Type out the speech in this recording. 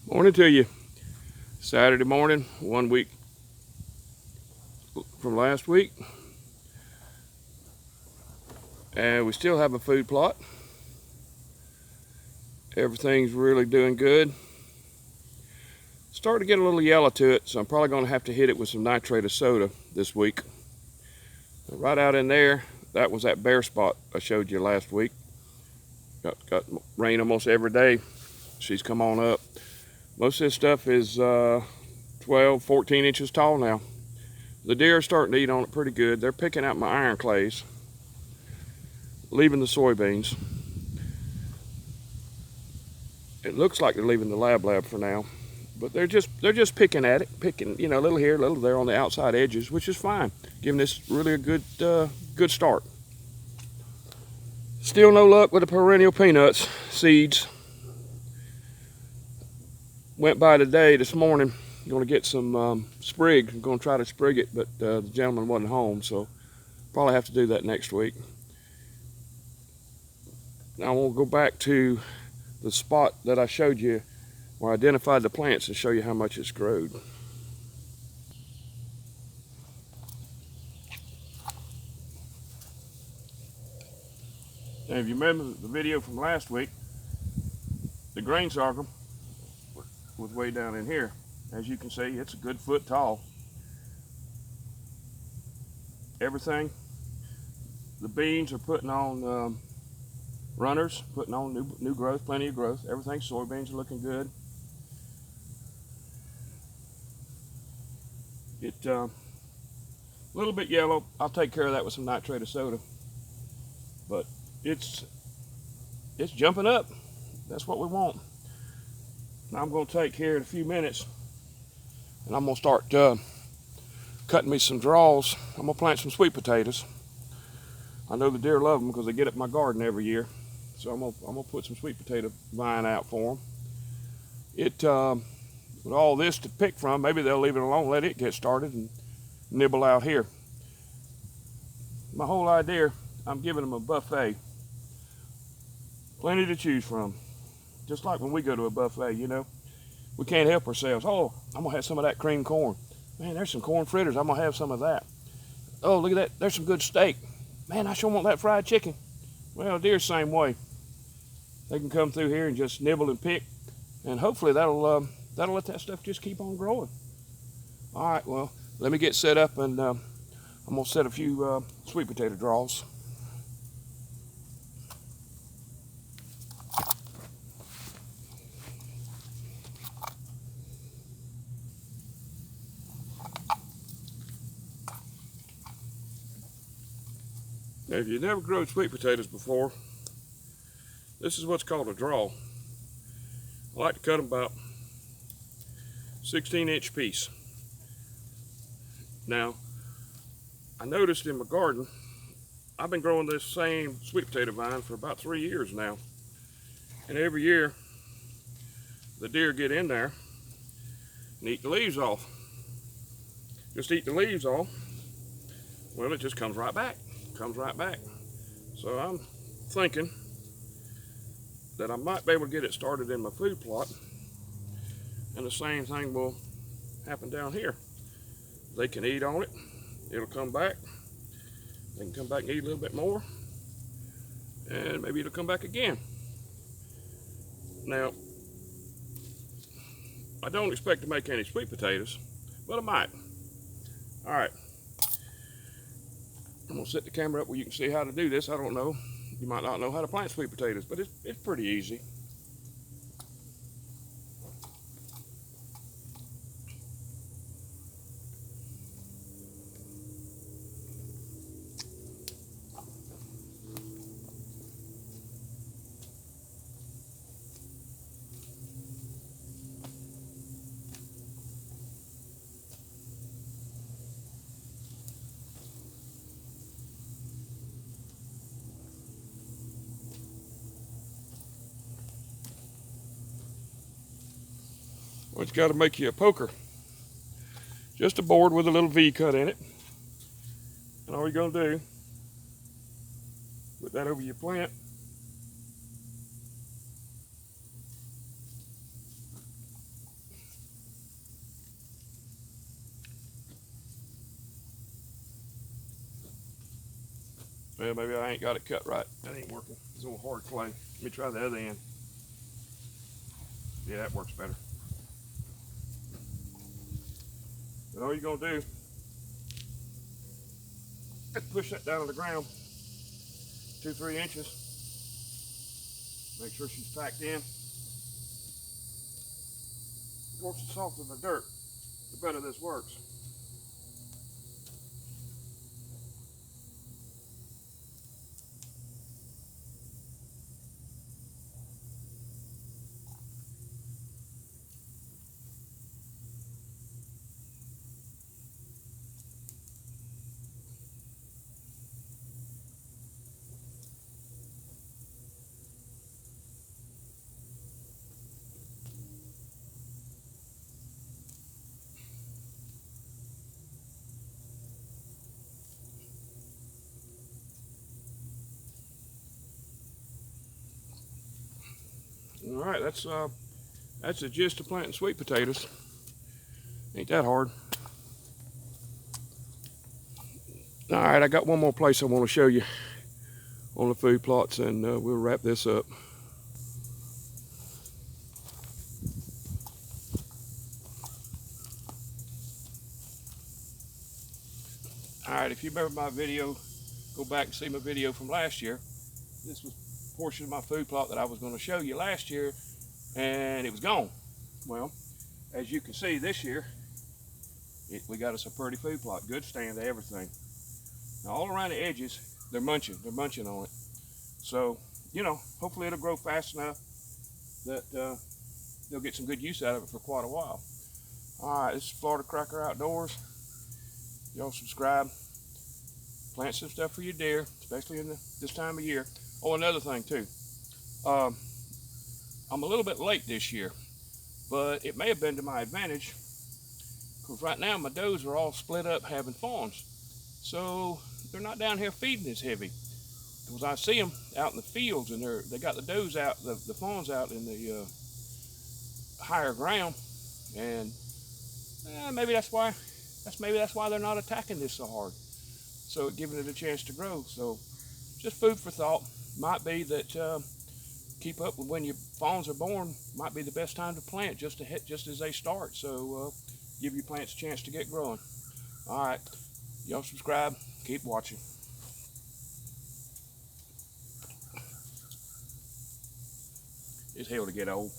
Morning to you. Saturday morning, 1 week from last week. And we still have a food plot. Everything's really doing good. Starting to get a little yellow to it, so I'm probably going to have to hit it with some nitrate of soda this week. Right out in there, that was that bare spot I showed you last week. Got rain almost every day. She's come on up. Most of this stuff is 12, 14 inches tall now. The deer are starting to eat on it pretty good. They're picking out my iron clays, leaving the soybeans. It looks like they're leaving the lab for now, but they're just picking at it, picking, a little here, a little there on the outside edges, which is fine, giving this really a good start. Still no luck with the perennial peanuts seeds. Went by today, this morning, going to get some sprig. I'm going to try to sprig it, but the gentleman wasn't home, so probably have to do that next week. Now I want to go back to the spot that I showed you where I identified the plants and show you how much it's growed. Now if you remember the video from last week, the grain sorghum was way down in here. As you can see, it's a good foot tall. Everything, the beans are putting on runners, putting on new growth, plenty of growth. Everything, soybeans are looking good. It a little bit yellow. I'll take care of that with some nitrate of soda. But it's jumping up. That's what we want. Now I'm going to take here in a few minutes, and I'm going to start cutting me some draws. I'm going to plant some sweet potatoes. I know the deer love them because they get up my garden every year. So I'm gonna put some sweet potato vine out for them. With all this to pick from, maybe they'll leave it alone, let it get started and nibble out here. My whole idea, I'm giving them a buffet. Plenty to choose from. Just like when we go to a buffet, we can't help ourselves. Oh, I'm gonna have some of that cream corn. Man, there's some corn fritters. I'm gonna have some of that. Oh, look at that. There's some good steak. Man, I sure want that fried chicken. Well, deer same way. They can come through here and just nibble and pick, and hopefully that'll let that stuff just keep on growing. All right, well, let me get set up, and I'm gonna set a few sweet potato draws. Now, if you've never grown sweet potatoes before, this is what's called a draw. I like to cut them about 16-inch piece. Now, I noticed in my garden, I've been growing this same sweet potato vine for about 3 years now. And every year, the deer get in there and eat the leaves off. Just eat the leaves off, well, it just comes right back. So I'm thinking that I might be able to get it started in my food plot, and the same thing will happen down here. They can eat on it, it'll come back, they can come back and eat a little bit more, and maybe it'll come back again. Now, I don't expect to make any sweet potatoes, but I might. All right, I'm gonna set the camera up where you can see how to do this. I don't know, you might not know how to plant sweet potatoes, but it's pretty easy. Well, you got to make you a poker. Just a board with a little V cut in it. And all you're going to do, put that over your plant. Well, maybe I ain't got it cut right. That ain't working. It's on hard clay. Let me try the other end. Yeah, that works better. But all you're gonna do is push that down on the ground 2-3 inches. Make sure she's packed in. The more she's soft in the dirt, the better this works. All right, that's the gist of planting sweet potatoes. Ain't that hard. All right, I got one more place I want to show you on the food plots, and we'll wrap this up. All right, if you remember my video, go back and see my video from last year. This was a portion of my food plot that I was going to show you last year, and it was gone. Well, as you can see this year, we got us a pretty food plot, good stand to everything. Now all around the edges, they're munching on it. So, you know, hopefully it'll grow fast enough that they'll get some good use out of it for quite a while. All right, this is Florida Cracker Outdoors. Y'all subscribe, plant some stuff for your deer, especially in this time of year. Oh, another thing too. I'm a little bit late this year, but it may have been to my advantage, because right now my does are all split up having fawns. So they're not down here feeding as heavy. Because I see them out in the fields, and they got the does out, the fawns out in the higher ground, and maybe that's why they're not attacking this so hard. So giving it a chance to grow. So just food for thought. Might be that keep up with when your fawns are born. Might be the best time to plant, just as they start. So give your plants a chance to get growing. All right, y'all subscribe. Keep watching. It's hell to get old.